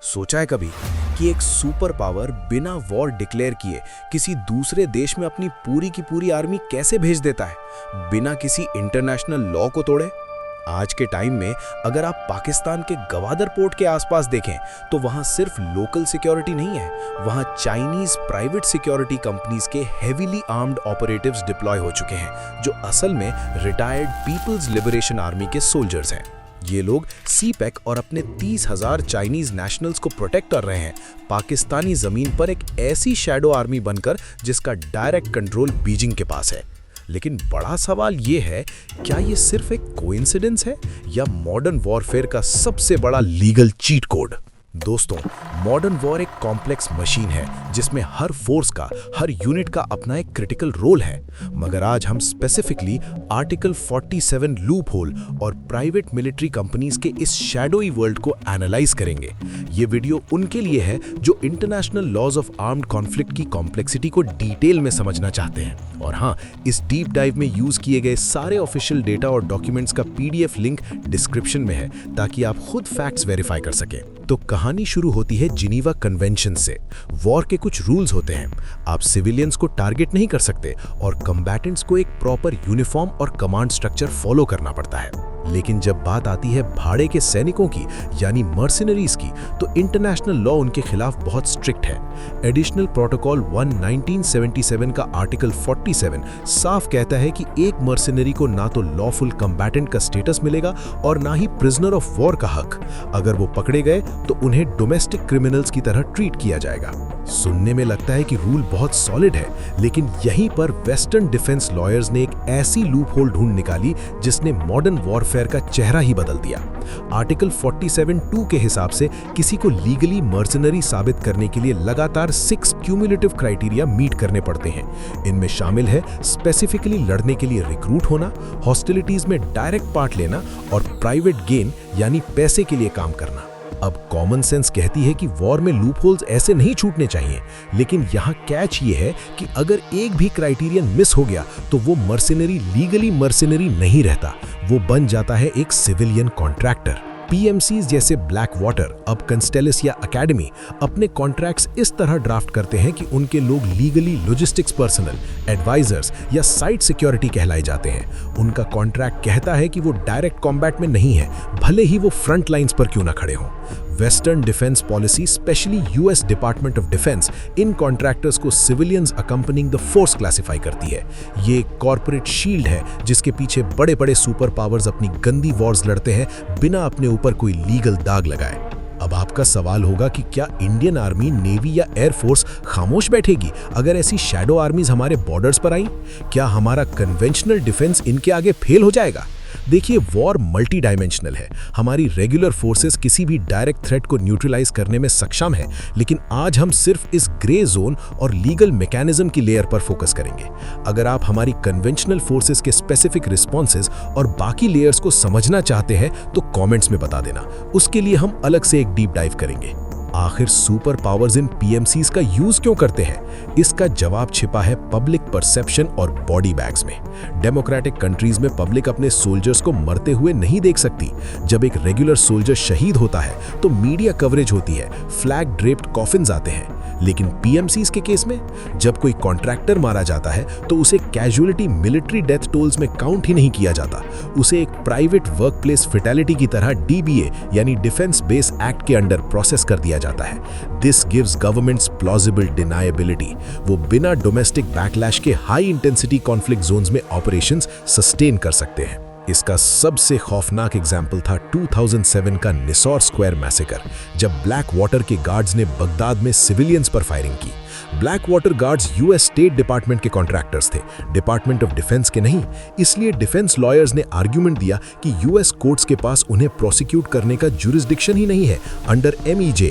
सोचा है कभी कि एक सुपर पावर बिना वॉर डिक्लेयर किए किसी दूसरे देश में अपनी पूरी की पूरी आर्मी कैसे भेज देता है बिना किसी इंटरनेशनल लॉ को तोड़े? आज के टाइम में अगर आप पाकिस्तान के गवादर पोर्ट के आसपास देखें तो वहां सिर्फ लोकल सिक्योरिटी नहीं है, वहां चाइनीज प्राइवेट सिक्योरिटी कंपनीज के हेवीली आर्म्ड ऑपरेटिव्स डिप्लॉय हो चुके हैं जो असल में रिटायर्ड पीपल्स लिबरेशन आर्मी के सोल्जर्स हैं। ये लोग सीपैक और अपने 30,000 चाइनीज नेशनल्स को प्रोटेक्ट कर रहे हैं पाकिस्तानी जमीन पर एक ऐसी शैडो आर्मी बनकर जिसका डायरेक्ट कंट्रोल बीजिंग के पास है। लेकिन बड़ा सवाल ये है, क्या ये सिर्फ एक कोइंसिडेंस है या मॉडर्न वॉरफेयर का सबसे बड़ा लीगल चीट कोड? दोस्तों, मॉडर्न वॉर एक कॉम्प्लेक्स मशीन है जिसमें हर फोर्स का, हर यूनिट का अपना एक क्रिटिकल रोल है। मगर आज हम स्पेसिफिकली आर्टिकल 47 लूप होल और प्राइवेट मिलिट्री कंपनीज के इस शैडोई वर्ल्ड को एनालाइज करेंगे। ये वीडियो उनके लिए है जो international laws of armed conflict की कॉम्प्लेक्सिटी को डिटेल में समझना चाहते हैं। और हाँ, इस डीप डाइव में यूज किए गए सारे ऑफिशियल डेटा और डॉक्यूमेंट्स का PDF लिंक डिस्क्रिप्शन में है ताकि आप खुद फैक्ट्स वेरीफाई कर सकें। तो कहानी शुरू होती है जिनीवा कन्वेंशन से। वॉर के कुछ रूल्स होते हैं, आप सिविलियंस को टारगेट नहीं कर सकते और कम्बैटेंट्स को एक प्रॉपर यूनिफॉर्म और कमांड स्ट्रक्चर फॉलो करना पड़ता है। लेकिन जब बात आती है भाड़े के सैनिकों की यानी मर्सिनरीज की, तो इंटरनेशनल लॉ उनके खिलाफ बहुत स्ट्रिक्ट है। एडिशनल प्रोटोकॉल 1 1977 का आर्टिकल 47 साफ कहता है कि एक मर्सिनरी को ना तो लॉफुल कम्बैटेंट का स्टेटस मिलेगा और ना ही प्रिजनर ऑफ वॉर का हक। अगर वो पकड़े गए तो उन्हें डोमेस्टिक क्रिमिनल्स की तरह ट्रीट किया जाएगा। सुनने में लगता है कि रूल बहुत सॉलिड है, लेकिन यहीं पर वेस्टर्न डिफेंस लॉयर्स ने एक ऐसी लूप होल ढूंढ निकाली जिसने मॉडर्न वॉरफेयर का चेहरा ही बदल दिया। आर्टिकल 47(2) के हिसाब से किसी को लीगली मर्सनरी साबित करने के लिए लगातार 6 क्यूमुलेटिव क्राइटेरिया मीट करने पड़ते हैं। इनमें शामिल है स्पेसिफिकली लड़ने के लिए रिक्रूट होना, हॉस्टिलिटीज में डायरेक्ट पार्ट लेना और प्राइवेट गेन यानी पैसे के लिए काम करना। अब कॉमन सेंस कहती है कि वॉर में लूप होल्स ऐसे नहीं छूटने चाहिए, लेकिन यहाँ कैच ये है कि अगर एक भी क्राइटेरियन मिस हो गया तो वो मर्सिनरी लीगली मर्सिनरी नहीं रहता, वो बन जाता है एक सिविलियन कॉन्ट्रैक्टर। PMCs जैसे ब्लैक वाटर, अब कंस्टेलिस या एकेडमी अपने कॉन्ट्रैक्ट्स इस तरह ड्राफ्ट करते हैं कि उनके लोग लीगली लॉजिस्टिक्स पर्सनल, एडवाइजर्स या साइट सिक्योरिटी कहलाए जाते हैं। उनका कॉन्ट्रैक्ट कहता है कि वो डायरेक्ट कॉम्बैट में नहीं है, भले ही वो फ्रंट लाइंस पर क्यों ना खड़े हों। Western defense policy, specially US department of defense, इन कॉन्ट्रैक्टर्स को civilians accompanying the force classify करती है। ये एक कॉर्पोरेट शील्ड है जिसके पीछे बड़े बड़े सुपर पावर्स अपनी गंदी वॉर्स लड़ते हैं बिना अपने ऊपर कोई लीगल दाग लगाए। अब आपका सवाल होगा कि क्या इंडियन आर्मी, नेवी या एयरफोर्स खामोश बैठेगी अगर ऐसी शैडो आर्मीज हमारे बॉर्डर्स पर आई? क्या हमारा कन्वेंशनल डिफेंस इनके आगे फेल हो जाएगा? देखिए, वॉर मल्टी डायमेंशनल है। हमारी रेगुलर फोर्सेस किसी भी डायरेक्ट थ्रेट को न्यूट्रलाइज करने में सक्षम है, लेकिन आज हम सिर्फ इस ग्रे जोन और लीगल मैकेनिज्म की लेयर पर फोकस करेंगे। अगर आप हमारी कन्वेंशनल फोर्सेस के स्पेसिफिक रिस्पॉन्सेज और बाकी लेयर्स को समझना चाहते हैं तो कमेंट्स में बता देना, उसके लिए हम अलग से एक डीप डाइव करेंगे। आखिर सुपर पावर्स इन PMCs का यूज क्यों करते हैं? इसका जवाब छिपा है पब्लिक परसेप्शन और बॉडी बैग्स में। डेमोक्रेटिक कंट्रीज में पब्लिक अपने सोल्जर्स को मरते हुए नहीं देख सकती। जब एक रेगुलर सोल्जर शहीद होता है तो मीडिया कवरेज होती है, फ्लैग ड्रेप्ड कॉफिन्स आते हैं। लेकिन PMCs के केस में जब कोई कॉन्ट्रैक्टर मारा जाता है तो उसे कैजुअलिटी मिलिट्री डेथ टोल्स में काउंट ही नहीं किया जाता। उसे एक प्राइवेट वर्कप्लेस फैटेलिटी की तरह DBA यानी डिफेंस बेस एक्ट के अंडर प्रोसेस कर दिया जाता है। This gives governments plausible deniability. वो बिना डोमेस्टिक बैकलैश के हाई इंटेंसिटी कॉन्फ्लिक्ट जोन्स में ऑपरेशंस सस्टेन कर सकते हैं। इसका सबसे खौफनाक एग्जाम्पल था 2007 का निसौर स्क्वायर मैसेकर, जब ब्लैक वाटर के गार्ड्स ने बगदाद में सिविलियंस पर फायरिंग की। Black water guards US state department के कॉन्ट्रैक्टर्स थे, डिपार्टमेंट ऑफ डिफेंस के नहीं। इसलिए डिफेंस लॉयर्स ने आर्ग्यूमेंट दिया कि US कोर्ट्स के पास उन्हें प्रोसिक्यूट करने का जुरिस्डिक्शन ही नहीं है अंडर MEJ।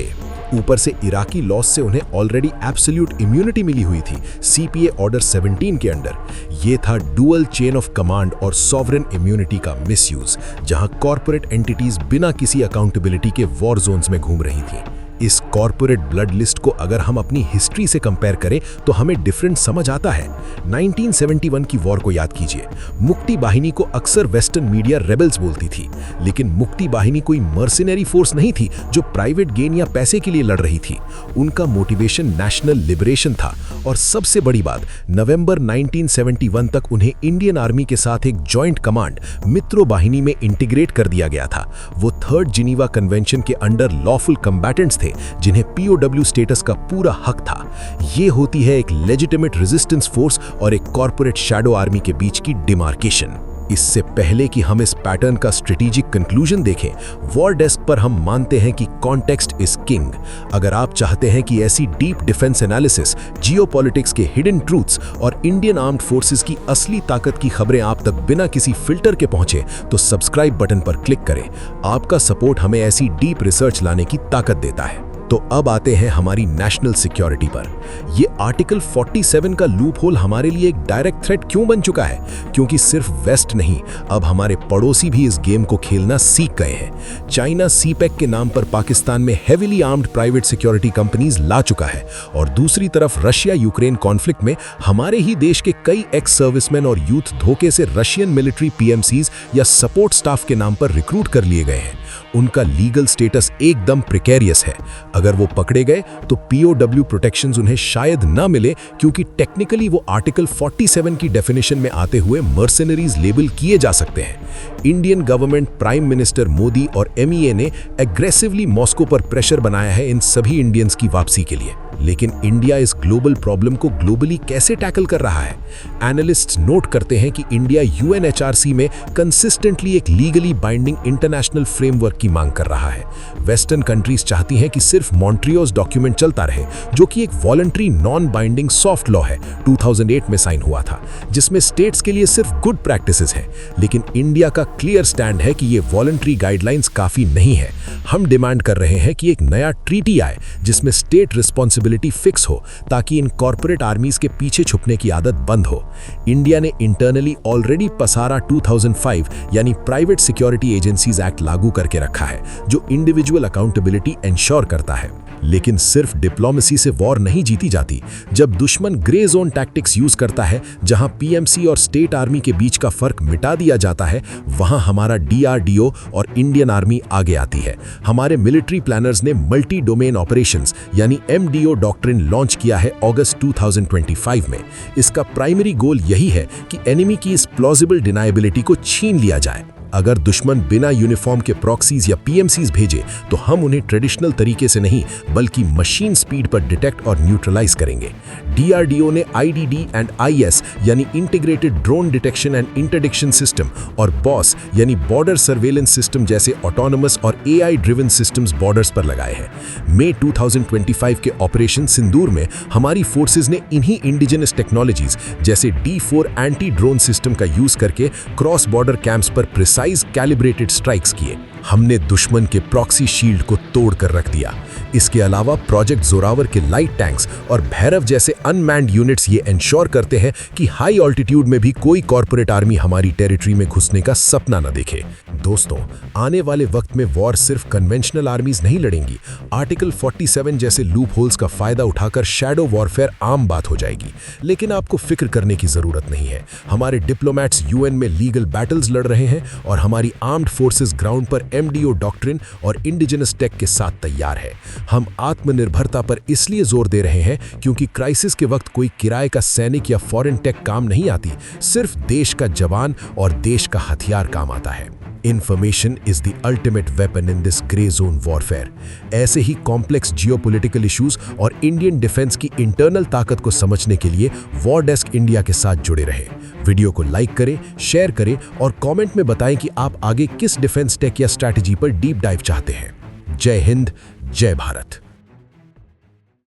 ऊपर से इराकी लॉस से उन्हें ऑलरेडी एब्सोल्यूट इम्यूनिटी मिली हुई थी CPA ऑर्डर 17 के अंडर। ये था डुअल चेन ऑफ कमांड और सॉवरेन इम्यूनिटी का मिसयूज, जहां कॉर्पोरेट एंटिटीज बिना किसी अकाउंटेबिलिटी के वॉर जोन्स में घूम रही थी। इस कॉर्पोरेट ब्लड लिस्ट को अगर हम अपनी हिस्ट्री से कंपेयर करें तो हमें डिफरेंट समझ आता है। 1971 की वॉर को याद कीजिए। मुक्ति बाहिनी को अक्सर वेस्टर्न मीडिया रेबल्स बोलती थी, लेकिन मुक्ति बाहिनी कोई मर्सिनरी फोर्स नहीं थी जो प्राइवेट गेन या पैसे के लिए लड़ रही थी। उनका मोटिवेशन नेशनल लिबरेशन था। और सबसे बड़ी बात, नवंबर 1971 तक उन्हें इंडियन आर्मी के साथ एक जॉइंट कमांड मित्रों बाहिनी में इंटीग्रेट कर दिया गया था। वो थर्ड जिनीवा कन्वेंशन के अंडर लॉफुल कम्बैटेंट्स थे जिन्हें POW स्टेटस का पूरा हक था। ये होती है एक लेजिटिमेट रेजिस्टेंस फोर्स और एक कॉर्पोरेट शैडो आर्मी के बीच की डिमार्केशन। इससे पहले कि हम इस पैटर्न का स्ट्रेटेजिक कंक्लूजन देखें, वॉर डेस्क पर हम मानते हैं कि कॉन्टेक्स्ट इज किंग। अगर आप चाहते हैं कि ऐसी डीप डिफेंस एनालिसिस, जियोपॉलिटिक्स के हिडन ट्रूथ्स और इंडियन आर्म्ड फोर्सेस की असली ताकत की खबरें आप तक बिना किसी फिल्टर के पहुंचे, तो सब्सक्राइब बटन पर क्लिक करें। आपका सपोर्ट हमें ऐसी डीप रिसर्च लाने की ताकत देता है। तो अब आते हैं हमारी नेशनल सिक्योरिटी पर। ये आर्टिकल 47 का लूप होल हमारे लिए एक डायरेक्ट थ्रेट क्यों बन चुका है? क्योंकि सिर्फ वेस्ट नहीं, अब हमारे पड़ोसी भी इस गेम को खेलना सीख गए हैं। चाइना CPEC के नाम पर पाकिस्तान में heavily armed private security companies ला चुका है, और दूसरी तरफ रशिया यूक्रेन कॉन्फ्लिक्ट में हमारे ही देश के कई एक्स सर्विसमैन और यूथ धोखे से रशियन मिलिट्री PMCs या सपोर्ट स्टाफ के नाम पर रिक्रूट कर लिए गए हैं। उनका लीगल स्टेटस एकदम प्रिकेरियस है। अगर वो पकड़े गए तो POW प्रोटेक्शंस उन्हें शायद ना मिले, क्योंकि टेक्निकली वो आर्टिकल 47 की डेफिनेशन में आते हुए मर्सिनरीज लेबल किए जा सकते हैं। Indian government, prime minister Modi और MEA ने एग्रेसिवली मॉस्को पर प्रेशर बनाया है इन सभी इंडियंस की वापसी के लिए। लेकिन इंडिया इस ग्लोबल प्रॉब्लम को ग्लोबली कैसे टैकल कर रहा है? एनालिस्ट्स नोट करते हैं कि इंडिया UNHRC में कंसिस्टेंटली एक लीगली बाइंडिंग इंटरनेशनल फ्रेमवर्क की मांग कर रहा है। वेस्टर्न कंट्रीज चाहती हैं कि सिर्फ मॉन्ट्रियोस डॉक्यूमेंट चलता रहे, जो कि एक voluntary non binding soft law है, 2008 में साइन हुआ था, जिसमें स्टेट्स के लिए सिर्फ गुड प्रैक्टिसेस हैं। लेकिन इंडिया का क्लियर स्टैंड है कि ये वॉलंटरी गाइडलाइंस काफी नहीं है। हम डिमांड कर रहे हैं कि एक नया ट्रीटी आए जिसमें स्टेट रिस्पॉन्सिबिलिटी फिक्स हो, ताकि इन कॉर्पोरेट आर्मीज के पीछे छुपने की आदत बंद हो। इंडिया ने इंटरनली ऑलरेडी पसारा 2005 यानी प्राइवेट सिक्योरिटी एजेंसीज एक्ट लागू करके रखा है, जो इंडिविजुअल अकाउंटेबिलिटी एंश्योर करता है। लेकिन सिर्फ डिप्लोमेसी से वॉर नहीं जीती जाती। जब दुश्मन ग्रे जोन टैक्टिक्स यूज करता है, जहां PMC और स्टेट आर्मी के बीच का फर्क मिटा दिया जाता है, वहां हमारा DRDO और इंडियन आर्मी आगे आती है। हमारे मिलिट्री प्लानर्स ने मल्टी डोमेन ऑपरेशंस यानी MDO डॉक्ट्रिन लॉन्च किया है अगस्त 2025 में। इसका प्राइमरी गोल यही है कि एनिमी की इस प्लॉजिबल डिनायबिलिटी को छीन लिया जाए। अगर दुश्मन बिना यूनिफॉर्म के प्रॉक्सीज या PMCs भेजे, तो हम उन्हें ट्रेडिशनल तरीके से नहीं बल्कि मशीन स्पीड पर डिटेक्ट और न्यूट्रलाइज करेंगे। DRDO ने IDD एंड IS यानी integrated drone detection and interdiction system और BOSS यानी बॉर्डर सर्वेलेंस सिस्टम जैसे ऑटोनमस और AI ड्रिवन सिस्टम्स बॉर्डर्स पर लगाए हैं। मई 2025 के ऑपरेशन सिंदूर में हमारी फोर्सेज ने इन्हीं इंडिजिनस टेक्नोलॉजीज जैसे D4 एंटी ड्रोन सिस्टम का यूज करके क्रॉस बॉर्डर कैंप्स पर प्रिसाइज कैलिब्रेटेड स्ट्राइक्स किए। हमने दुश्मन के प्रॉक्सी शील्ड को तोड़ कर रख दिया। इसके अलावा प्रोजेक्ट जोरावर के लाइट टैंक्स और भैरव जैसे अनमैन्ड यूनिट्स ये इंश्योर करते हैं कि हाई ऑल्टीट्यूड में भी कोई कॉर्पोरेट आर्मी हमारी टेरिटरी में घुसने का सपना न देखे। दोस्तों, आने वाले वक्त में वॉर सिर्फ कन्वेंशनल आर्मीज नहीं लड़ेंगी। आर्टिकल 47 जैसे लूप होल्स का फायदा उठाकर शैडो वॉरफेयर आम बात हो जाएगी। लेकिन आपको फिक्र करने की जरूरत नहीं है। हमारे डिप्लोमैट्स UN में लीगल बैटल्स लड़ रहे हैं और हमारी आर्म्ड फोर्सेस ग्राउंड पर MDO डॉक्ट्रिन और इंडिजिनस टेक के साथ तैयार है। हम आत्मनिर्भरता पर इसलिए जोर दे रहे हैं क्योंकि क्राइसिस के वक्त कोई किराए का सैनिक या फॉरेन टेक काम नहीं आती, सिर्फ देश का जवान और देश का हथियार काम आता है। Information is the ultimate weapon in this grey zone warfare। ऐसे ही कॉम्प्लेक्स जियोपॉलिटिकल इश्यूज और इंडियन डिफेंस की इंटरनल ताकत को समझने के लिए वॉर डेस्क इंडिया के साथ जुड़े रहे। वीडियो को लाइक करें, शेयर करें और कमेंट में बताएं कि आप आगे किस डिफेंस टेक या स्ट्रैटेजी पर डीप डाइव चाहते हैं। जय हिंद, जय भारत।